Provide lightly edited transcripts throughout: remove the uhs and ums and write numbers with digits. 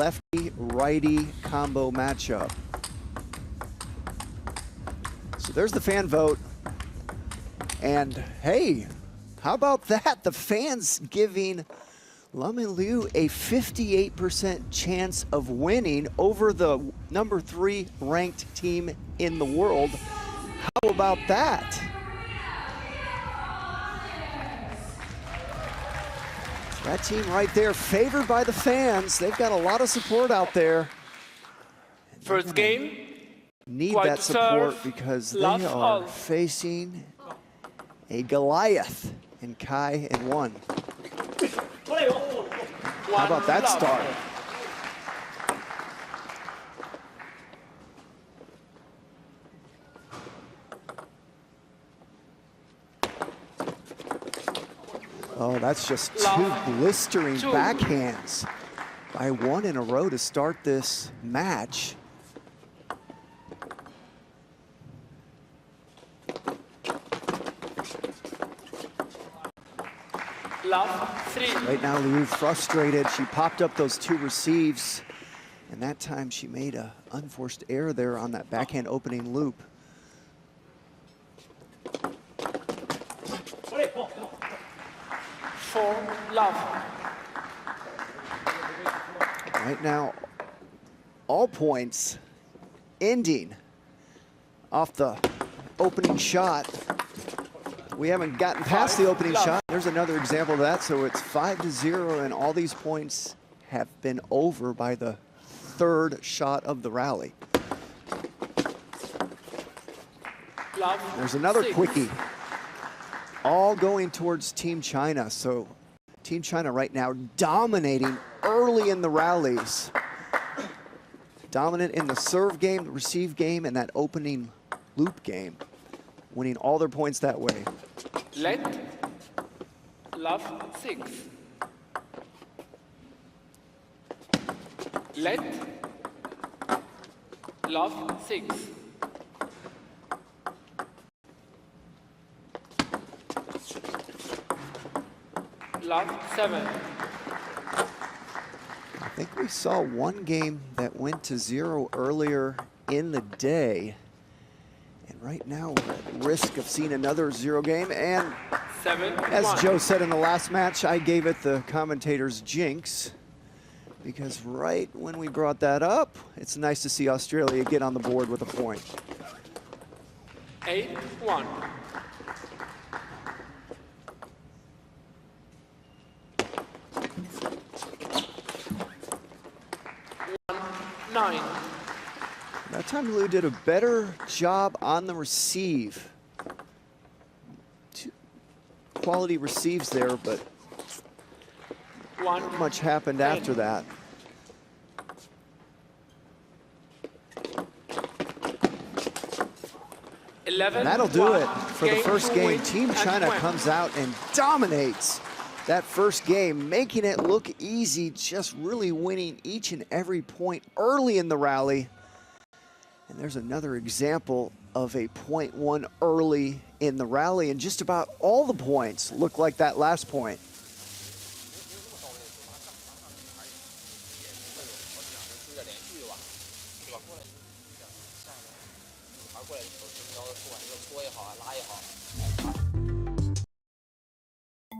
lefty-righty combo matchup. So there's the fan vote. And hey, how about that? The fans giving Lumin Liu a 58% chance of winning over the #3 ranked team in the world. How about that? That team right there, favored by the fans. They've got a lot of support out there. First game. Need that support because they are facing a Goliath in Kuai in 1. How about that start? Oh, that's just 2 blistering backhands by 1 in a row to start this match. Right now, Liu frustrated. She popped up those 2 receives, and that time she made an unforced error there on that backhand opening loop. Right now, all points ending off the opening shot. We haven't gotten past the opening shot. There's another example of that. So it's 5-0, and all these points have been over by the 3rd shot of the rally. There's another quickie. All going towards Team China. So Team China right now dominating early in the rallies. Dominant in the serve game, the receive game, and that opening loop game. Winning all their points that way. Let, love, 6. Let, love, 6. Love, 7. I think we saw one game that went to 0 earlier in the day. And right now, we're at risk of seeing another 0 game. And 7, as 1. Joe said in the last match, I gave it the commentator's jinx. Because right when we brought that up, it's nice to see Australia get on the board with a point. 8-1. 9. That time Liu did a better job on the receive. 2 quality receives there, but not much happened after that. And that'll do it for the first game. Team China comes out and dominates that first game, making it look easy, just really winning each and every point early in the rally. And there's another example of a point won early in the rally, and just about all the points look like that last point.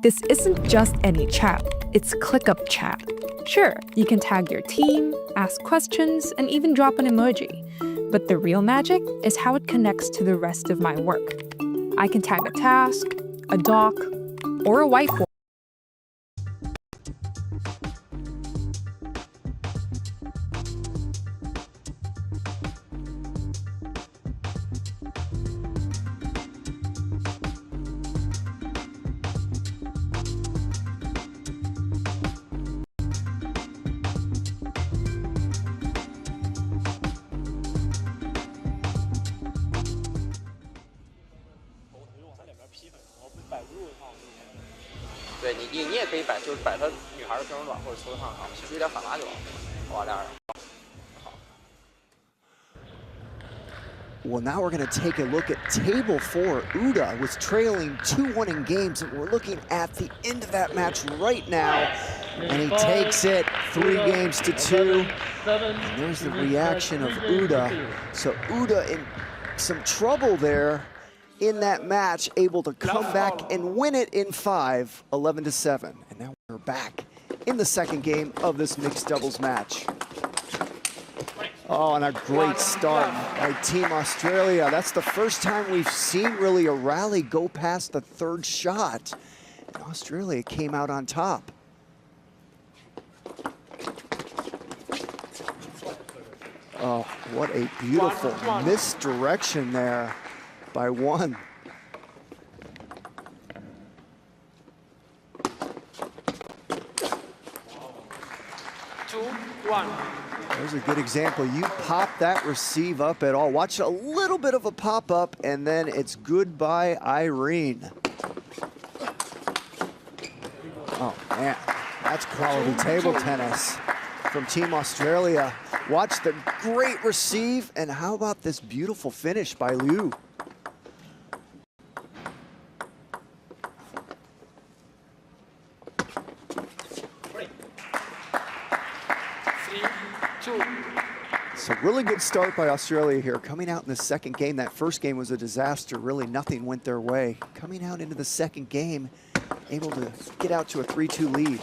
This isn't just any chat, it's ClickUp chat. Sure, you can tag your team, ask questions, and even drop an emoji. But the real magic is how it connects to the rest of my work. I can tag a task, a doc, or a whiteboard. Well, now we're going to take a look at table 4. Uda was trailing 2-1 in games, and we're looking at the end of that match right now. And he takes it 3-2. And there's the reaction of Uda. So Uda in some trouble there in that match, able to come back and win it in 5, 11-7. And now we're back in the second game of this mixed doubles match. Oh, and a great start by Team Australia. That's the first time we've seen really a rally go past the third shot. And Australia came out on top. Oh, what a beautiful misdirection there by one. There's a good example. You pop that receive up at all. Watch a little bit of a pop up, and then it's goodbye, Irene. Oh man, that's quality table tennis from Team Australia. Watch the great receive, and how about this beautiful finish by Liu? So really good start by Australia here. Coming out in the second game, that first game was a disaster. Really nothing went their way. Coming out into the second game, able to get out to a 3-2 lead.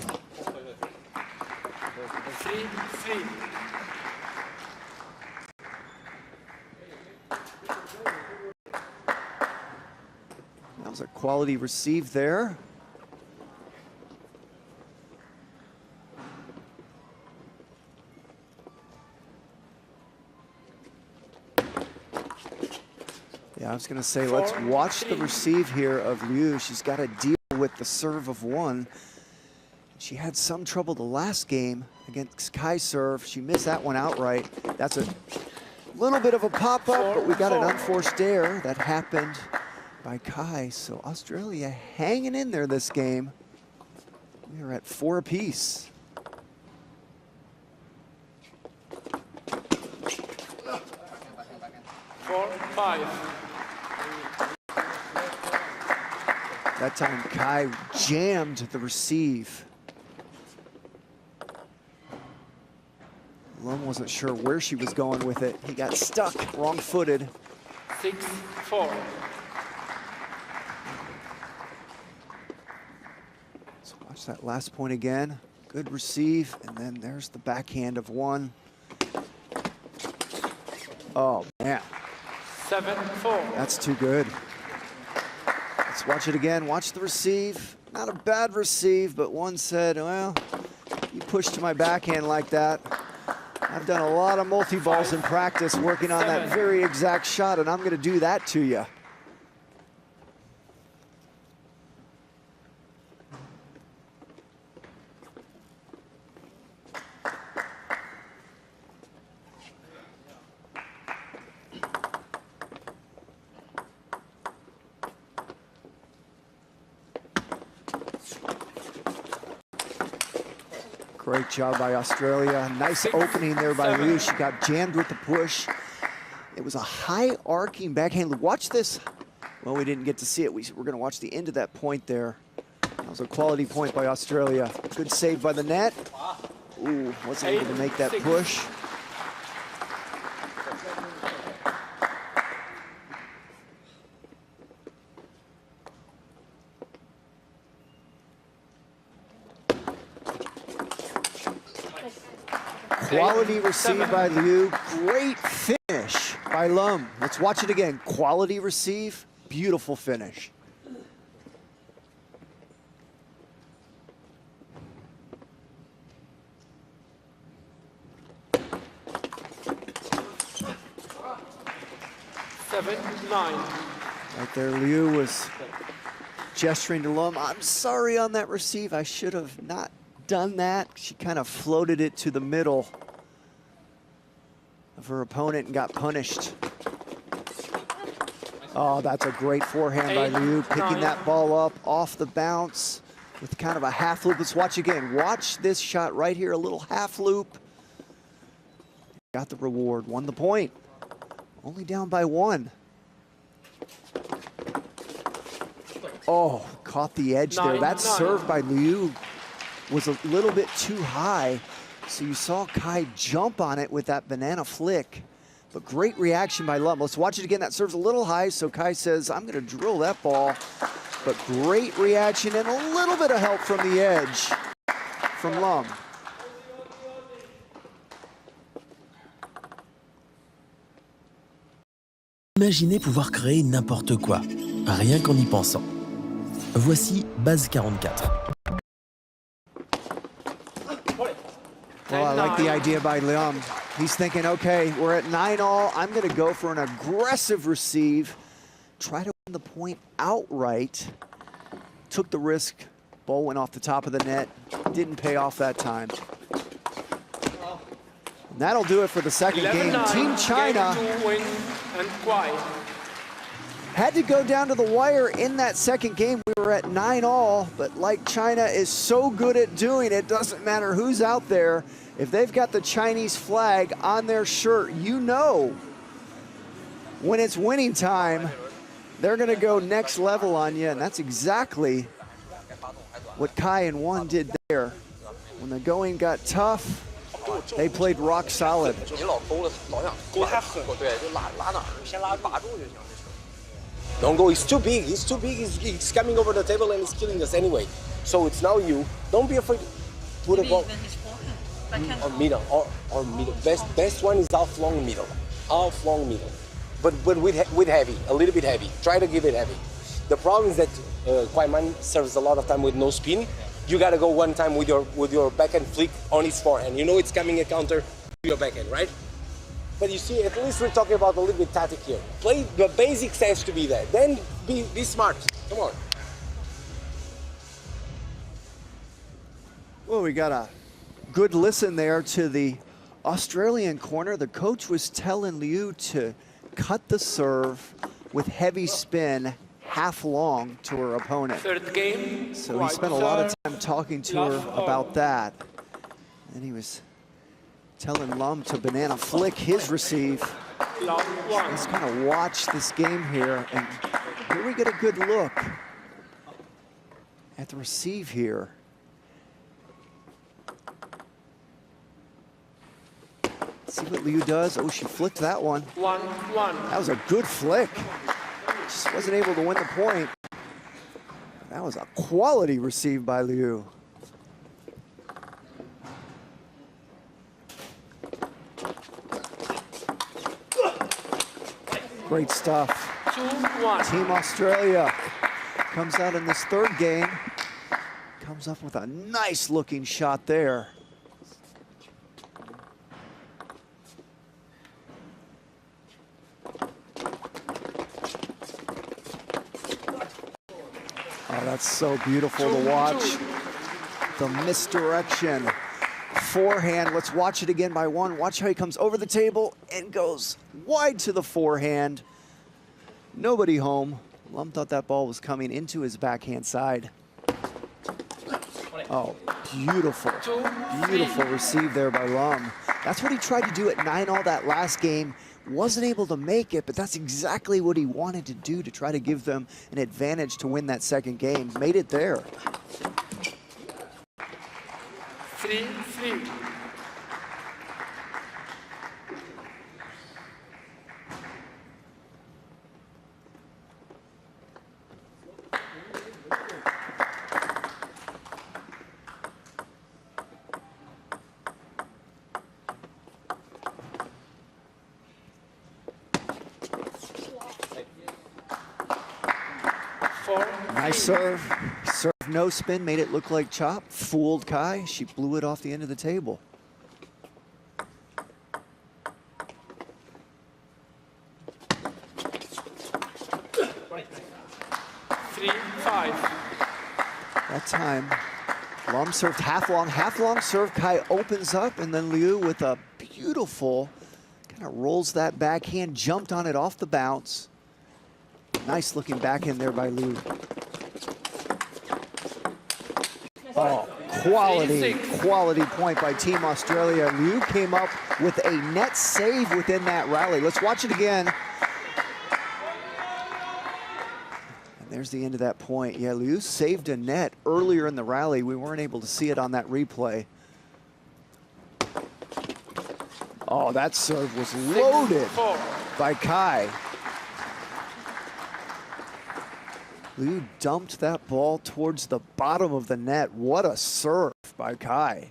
3-3. That was a quality receive there. Yeah, I was going to say, let's watch the receive here of Liu. She's got to deal with the serve of one. She had some trouble the last game against Kuai's serve. She missed that one outright. That's a little bit of a pop-up, but we got an unforced error that happened by Kuai. So Australia hanging in there this game. We are at 4 apiece. That time Kuai jammed the receive. Lum wasn't sure where she was going with it. He got stuck, wrong-footed. 6-4. So watch that last point again. Good receive, and then there's the backhand of one. Oh, man. 7-4. That's too good. Let's watch it again. Watch the receive. Not a bad receive, but one said, well, you push to my backhand like that. I've done a lot of multi-balls in practice working on that very exact shot, and I'm going to do that to you. Great job by Australia. Nice opening there by Liu. She got jammed with the push. It was a high arcing backhand. Watch this. Well, we didn't get to see it. We're going to watch the end of that point there. That was a quality point by Australia. Good save by the net. Ooh, wasn't able to make that push. Quality receive by Liu. Great finish by Lum. Let's watch it again. Quality receive, beautiful finish. Right there, Liu was gesturing to Lum. I'm sorry on that receive. I should have not done that. She kind of floated it to the middle of her opponent and got punished. Oh, that's a great forehand by Liu, picking that ball up off the bounce with kind of a half loop. Let's watch again. Watch this shot right here, a little half loop. Got the reward, won the point. Only down by one. Oh, caught the edge there. That serve by Liu was a little bit too high. So you saw Kuai jump on it with that banana flick. But great reaction by Lum. Let's watch it again. That serves a little high, so Kuai says, I'm gonna drill that ball. But great reaction and a little bit of help from the edge from Lum. Imaginez pouvoir créer n'importe quoi, rien qu'en y pensant. Voici base 44. Well, I like the idea by Lum. He's thinking, okay, we're at 9-all. I'm gonna go for an aggressive receive, try to win the point outright. Took the risk, ball went off the top of the net, didn't pay off that time. And that'll do it for the second game. Team China had to go down to the wire in that second game. We were at 9-all, but like China is so good at doing it, doesn't matter who's out there. If they've got the Chinese flag on their shirt, you know when it's winning time, they're gonna go next level on you, and that's exactly what Kuai and Won did there. When the going got tough, they played rock solid. Don't go, he's too big, he's coming over the table and he's killing us anyway. So it's now you, don't be afraid to put a ball. Or middle, or middle. Best one is half long middle. But with heavy, a little bit heavy. Try to give it heavy. The problem is that Kuai serves a lot of time with no spin. You gotta go one time with your backhand flick on his forehand. You know it's coming a counter to your backhand, right? But you see, at least we're talking about a little bit tactic here. Play the basics has to be there. Then be smart. Come on. Well, we got a good listen there to the Australian corner. The coach was telling Liu to cut the serve with heavy spin half long to her opponent. Third game. So he spent a lot of time talking to her about that. And he was telling Lum to banana flick his receive. Let's kind of watch this game here, and here we get a good look at the receive here. See what Liu does. Oh, she flicked that one. 1-1. That was a good flick. Just wasn't able to win the point. That was a quality receive by Liu. Great stuff. 2-1. Team Australia comes out in this third game. Comes up with a nice looking shot there. Oh, that's so beautiful to watch. The misdirection. Forehand, let's watch it again by Won. Watch how he comes over the table and goes wide to the forehand. Nobody home. Lum thought that ball was coming into his backhand side. Oh, beautiful, beautiful receive there by Lum. That's what he tried to do at 9-all that last game. Wasn't able to make it, but that's exactly what he wanted to do to try to give them an advantage to win that second game. Made it there. 3-3. Nice serve. Serve no spin, made it look like chop. Fooled Kuai. She blew it off the end of the table. That time, Lum served half long serve. Kuai opens up, and then Liu with a beautiful, kind of rolls that backhand, jumped on it off the bounce. Nice looking backhand there by Liu. Oh, quality point by Team Australia. Liu came up with a net save within that rally. Let's watch it again. And there's the end of that point. Yeah, Liu saved a net earlier in the rally. We weren't able to see it on that replay. Oh, that serve was loaded by Kuai. Liu dumped that ball towards the bottom of the net. What a serve by Kuai.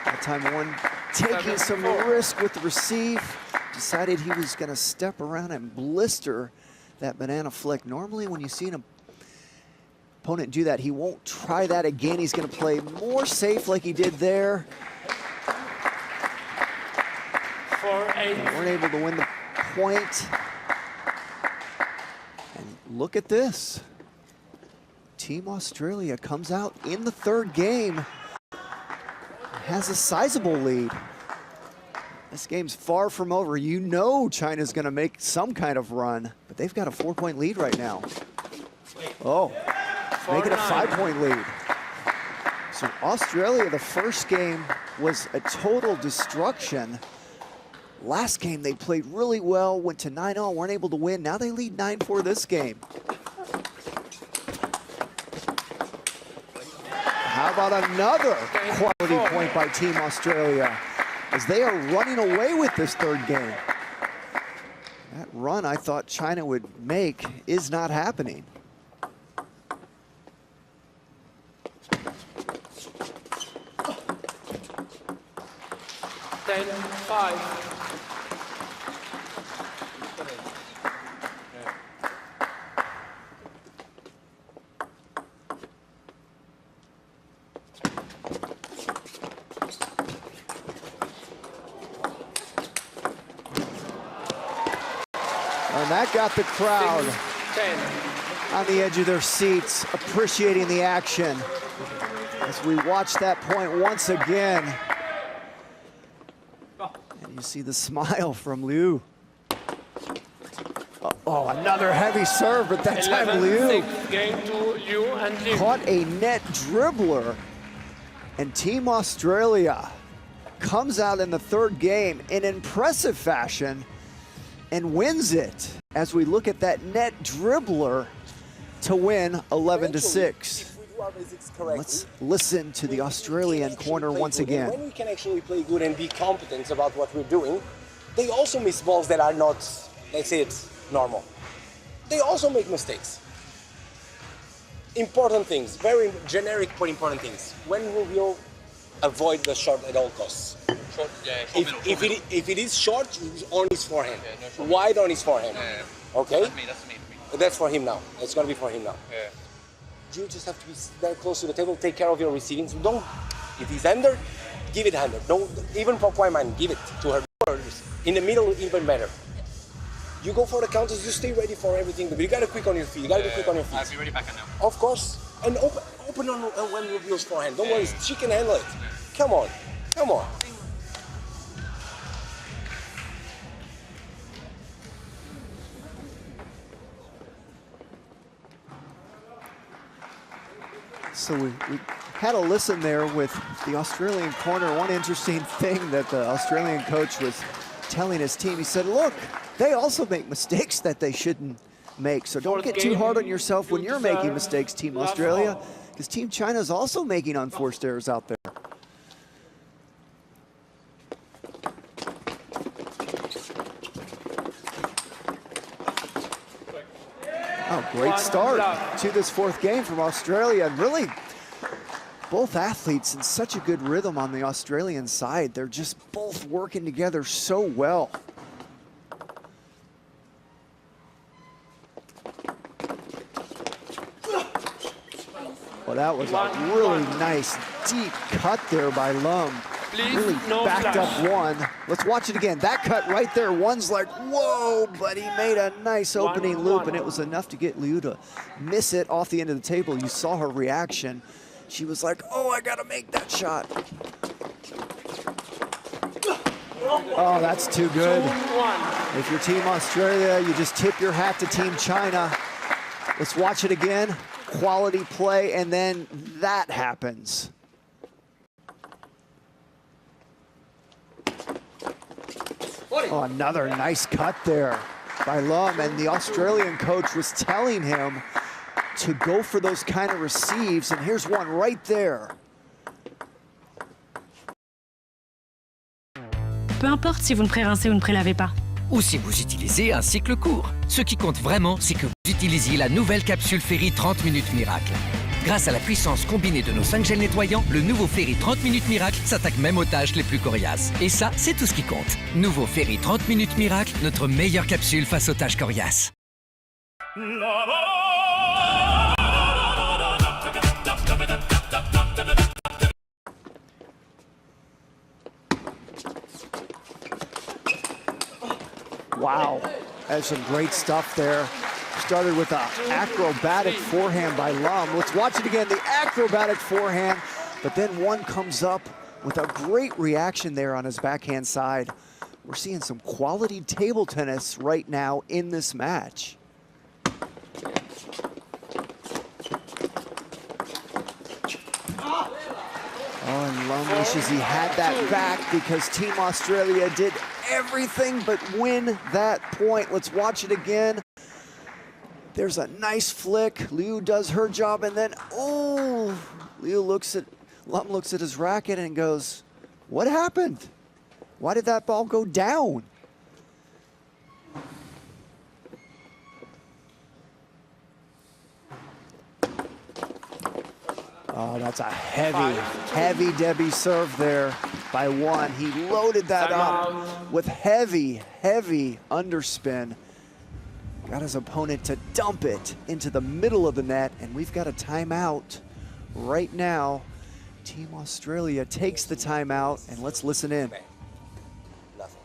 That time one taking some risk with the receive. Decided he was gonna step around and blister that banana flick. Normally when you see an opponent do that, he won't try that again. He's gonna play more safe like he did there. Weren't able to win the point. And look at this. Team Australia comes out in the third game, has a sizable lead. This game's far from over. You know China's gonna make some kind of run, but they've got a 4-point lead right now. Oh, make it a 5-point lead. So Australia, the first game was a total destruction. Last game they played really well, went to 9-0, weren't able to win. Now they lead 9-4 this game. How about another quality point by Team Australia as they are running away with this third game. That run I thought China would make is not happening. And that got the crowd on the edge of their seats, appreciating the action. As we watch that point once again. And you see the smile from Liu. Oh, another heavy serve, but that time Liu caught a net dribbler. And Team Australia comes out in the third game in impressive fashion and wins it as we look at that net dribbler to win 11-6. Let's listen to the Australian corner once again. When we can actually play good and be competent about what we're doing, they also miss balls that are not, let's say it's normal. They also make mistakes. Important things, very generic but important things. When will you avoid the shot at all costs? If it is short, it's on his forehand. Yeah, no, wide on his forehand. Yeah. Okay? That's me. That's for him now. It's going to be for him now. Yeah. You just have to be very close to the table, take care of your receiving. So don't, if he's under, give it hander. Don't, even for Kuai man, give it to her. In the middle, even better. You go for the counters, you stay ready for everything. But you got to quick on your feet. You got to be quick on your feet. I'll be ready back now. Of course. And open on when you use forehand. Don't worry, she can handle it. Come on. Come on. So we had a listen there with the Australian corner. One interesting thing that the Australian coach was telling his team, he said, look, they also make mistakes that they shouldn't make. So don't get too hard on yourself when you're making mistakes, Team Australia, because Team China is also making unforced errors out there. Oh, great start to this fourth game from Australia. And really, both athletes in such a good rhythm on the Australian side. They're just both working together so well. Well, that was a really nice deep cut there by Lum. Really backed up one. Let's watch it again. That cut right there, one's like, whoa, but he made a nice opening loop, and it was enough to get Liu to miss it off the end of the table. You saw her reaction. She was like, oh, I gotta make that shot. Oh, that's too good. If you're Team Australia, you just tip your hat to Team China. Let's watch it again. Quality play, and then that happens. Oh, another nice cut there by Lum, and the Australian coach was telling him to go for those kind of receives, and here's one right there. Peu importe si vous ne pré-rincez ou ne pré-lavez pas. Ou si vous utilisez un cycle court. Ce qui compte vraiment, c'est que vous utilisiez la nouvelle capsule Ferry 30 minutes miracle. Grâce à la puissance combinée de nos 5 gels nettoyants, le nouveau Ferry 30 minutes miracle s'attaque même aux tâches les plus coriaces. Et ça, c'est tout ce qui compte. Nouveau Ferry 30 minutes miracle, notre meilleure capsule face aux tâches coriaces. Wow, that's some great stuff there. Started with an acrobatic forehand by Lum. Let's watch it again, the acrobatic forehand, but then one comes up with a great reaction there on his backhand side. We're seeing some quality table tennis right now in this match. Oh, and Lum wishes he had that back because Team Australia did everything but win that point. Let's watch it again. There's a nice flick. Liu does her job, and then, oh, Lum looks at his racket and goes, what happened? Why did that ball go down? Oh, that's a heavy Debbie serve there by one. He loaded that up with heavy underspin. Got his opponent to dump it into the middle of the net, and we've got a timeout right now. Team Australia takes the timeout, and let's listen in. Nothing.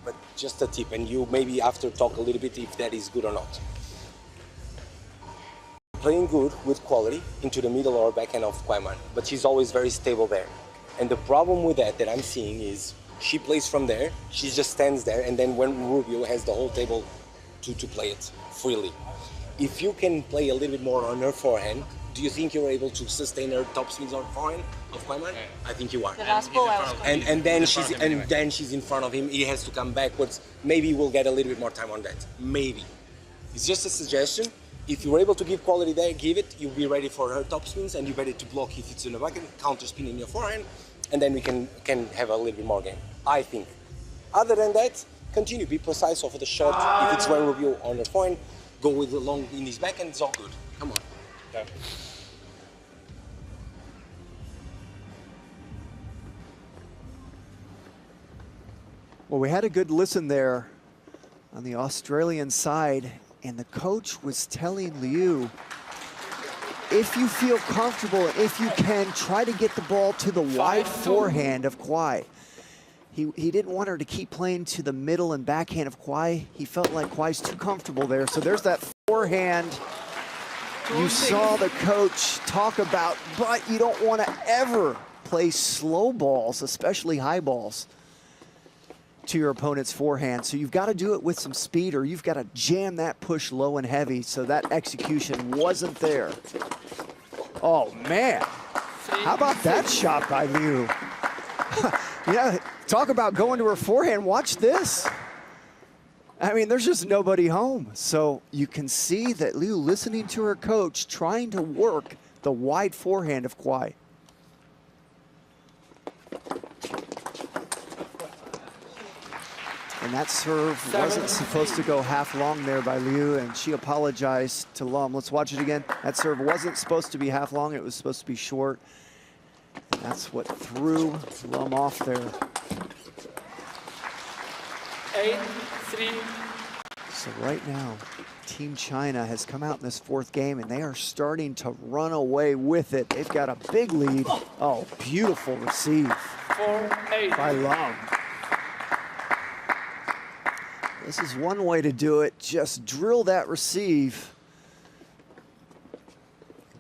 But just a tip, and you maybe after talk a little bit if that is good or not. Playing good with quality into the middle or backhand of Kuai, but she's always very stable there. And the problem with that I'm seeing is she plays from there, she just stands there, and then when Rubio has the whole table to play it freely. If you can play a little bit more on her forehand, do you think you're able to sustain her top spins on forehand of Kuai? I think you are. The last ball I was and then she's in front of him. He has to come backwards. Maybe we'll get a little bit more time on that. Maybe. It's just a suggestion. If you're able to give quality there, give it. You'll be ready for her top spins, and you're ready to block if it's in the backhand, counter spin in your forehand, and then we can have a little bit more game, I think. Other than that, continue, be precise off of the shot. If it's one Rubio on the forehand, go with the long in his backhand, it's all good. Come on. Yeah. Well, we had a good listen there on the Australian side, and the coach was telling Liu, if you feel comfortable, if you can, try to get the ball to the wide forehand of Kuai. He didn't want her to keep playing to the middle and backhand of Kuai. He felt like Kuai's too comfortable there. So there's that forehand you saw the coach talk about, but you don't want to ever play slow balls, especially high balls, to your opponent's forehand. So you've got to do it with some speed, or you've got to jam that push low and heavy, so that execution wasn't there. Oh man, how about that shot by Liu? Yeah, talk about going to her forehand, watch this. I mean, there's just nobody home. So you can see that Liu listening to her coach, trying to work the wide forehand of Kuai. And that serve wasn't supposed to go half long there by Liu, and she apologized to Lum. Let's watch it again. That serve wasn't supposed to be half long, it was supposed to be short. And that's what threw Lum off there. 8-3. So right now, Team China has come out in this fourth game, and they are starting to run away with it. They've got a big lead. Oh, beautiful receive 4-8. by Lum. This is one way to do it. Just drill that receive.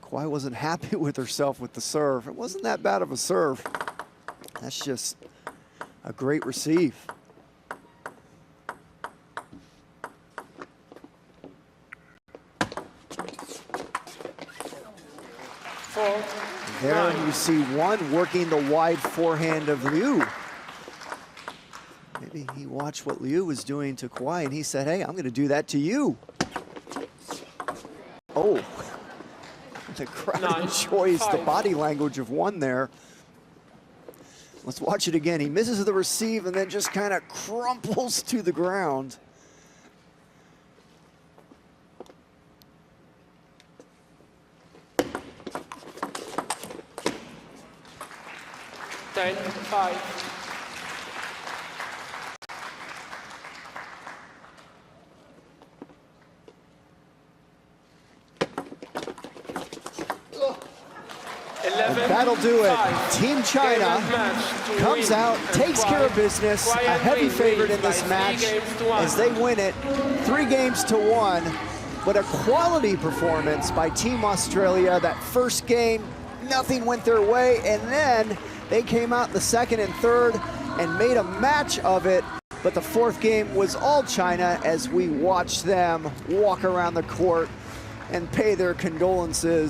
Kuai wasn't happy with herself with the serve. It wasn't that bad of a serve. That's just a great receive. There you see one working the wide forehand of Liu. Maybe he watched what Liu was doing to Kuai and he said, hey, I'm gonna do that to you. Oh, the crowd enjoys the body language of one there. Let's watch it again. He misses the receive and then just kind of crumples to the ground. Ten, 5. And that'll do it. Team China comes out, takes care of business, a heavy favorite in this match as they win it 3-1. But a quality performance by Team Australia. That first game, nothing went their way, and then they came out the second and third and made a match of it. But the fourth game was all China as we watched them walk around the court and pay their condolences